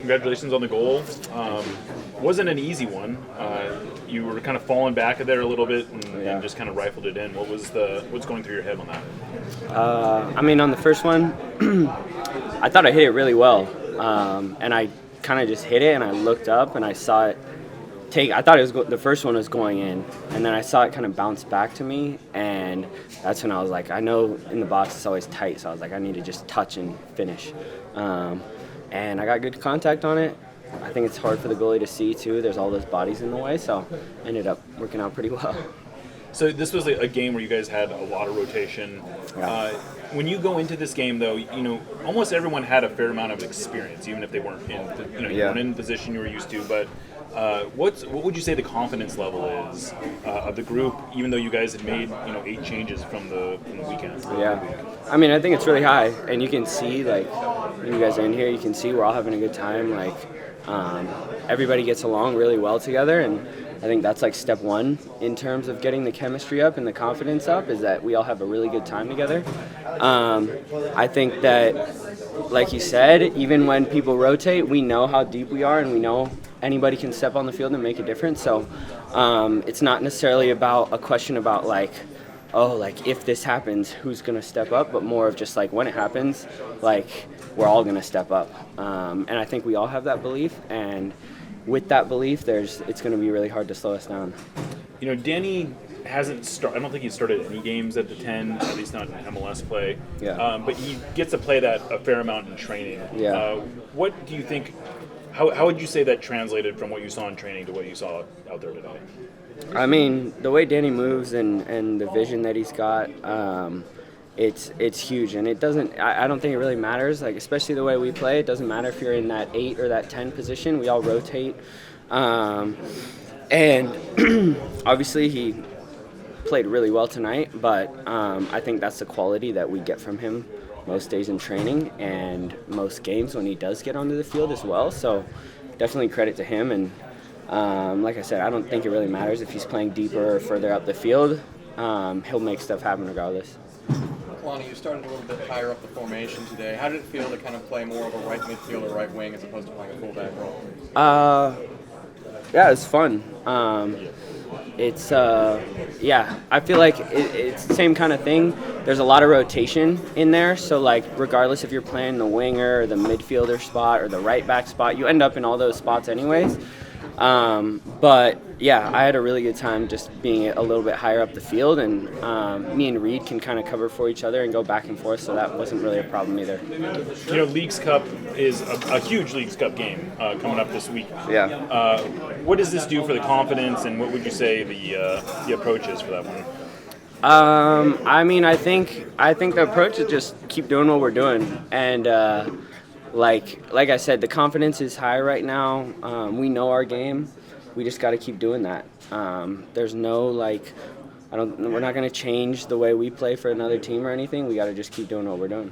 congratulations on the goal. Wasn't an easy one. You were kind of falling back there a little bit and just kind of rifled it in. What's going through your head on that? On the first one, I thought I hit it really well, and I kind of just hit it, and I looked up and I saw it I thought the first one was going in, and then I saw it kind of bounce back to me, and that's when I was like, I know in the box it's always tight, so I was like, I need to just touch and finish. And I got good contact on it. I think it's hard for the goalie to see, too. There's all those bodies in the way, so ended up working out pretty well. So this was a game where you guys had a lot of rotation. Yeah. When you go into this game, though, almost everyone had a fair amount of experience, even if they weren't in, you weren't in the position you were used to. But what would you say the confidence level is of the group, even though you guys had made 8 changes from the weekend? Yeah, I think it's really high, and you can see when you guys are in here, you can see we're all having a good time. Everybody gets along really well together, and I think that's step one in terms of getting the chemistry up and the confidence up, is that we all have a really good time together. I think that, like you said, even when people rotate, we know how deep we are, and we know anybody can step on the field and make a difference. So it's not necessarily about a question about if this happens, who's going to step up, but more of just when it happens, we're all going to step up. And I think we all have that belief, and with that belief, it's going to be really hard to slow us down. Danny hasn't started. I don't think he's started any games at the 10, at least not in MLS play. Yeah. But he gets to play that a fair amount in training. Yeah. What do you think? How would you say that translated from what you saw in training to what you saw out there today? The way Danny moves and the vision that he's got, it's huge, and it doesn't. I don't think it really matters. Especially the way we play, it doesn't matter if you're in that 8 or that 10 position. We all rotate, and obviously he played really well tonight. But I think that's the quality that we get from him most days in training and most games when he does get onto the field as well. So definitely credit to him. And like I said, I don't think it really matters if he's playing deeper or further up the field. He'll make stuff happen regardless. Kalani, you started a little bit higher up the formation today. How did it feel to kind of play more of a right midfield or right wing as opposed to playing a fullback role? Yeah, it's fun. I feel like it's the same kind of thing. There's a lot of rotation in there, so regardless if you're playing the winger or the midfielder spot or the right back spot, you end up in all those spots anyways. But yeah, I had a really good time just being a little bit higher up the field, and me and Reed can kind of cover for each other and go back and forth, so that wasn't really a problem either. Leagues Cup is a huge Leagues Cup game coming up this week. Yeah. What does this do for the confidence, and what would you say the approach is for that one? I think the approach is just keep doing what we're doing, and like I said, the confidence is high right now. We know our game. We just got to keep doing that. There's no we're not going to change the way we play for another team or anything. We got to just keep doing what we're doing.